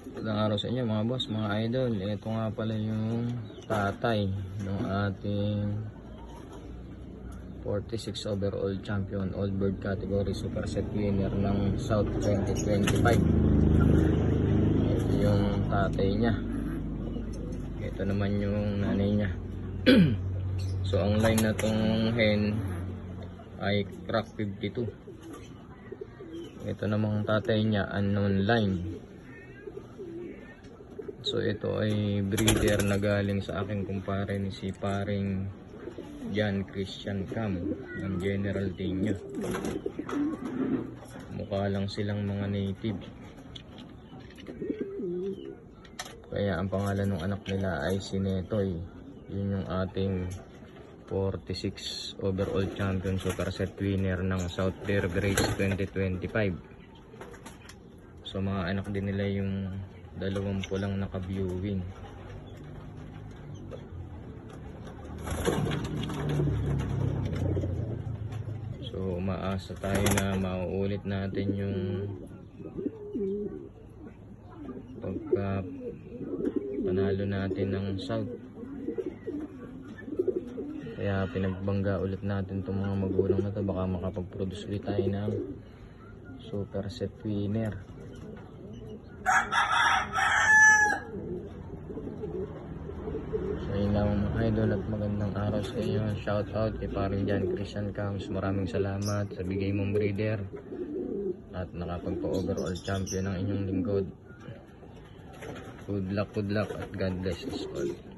Magandang araw sa inyo mga boss, mga idol. Ito nga pala yung tatay ng ating 46 overall champion All Bird category super set winner ng South 2025. Ito yung tatay niya. Ito naman yung nanay niya. So ang line na tong hen ay crack 52. Ito namang tatay niya unknown line. So ito ay breeder na galing sa aking kumpare ni si paring John Christian Cam ng General Tinyo. Mukha lang silang mga native. Kaya ang pangalan ng anak nila ay si Netoy. Yun yung ating 46 overall champion super set winner ng South Bear Grace 2025. So mga anak din nila yung dalawang pulang naka-viewing. So umaasa tayo na mauulit natin yung pagka panalo natin ng South. Kaya pinagbangga ulit natin itong mga magulang na to. Baka makapag-produce ulit tayo ng super set winner. So yun lang mga idol at magandang araw sa inyo. Shout out kay paring John Christian Cams. Maraming salamat sa bigay mong breeder at nakapagpa-overall champion ng inyong lingkod. Good luck at God bless us all.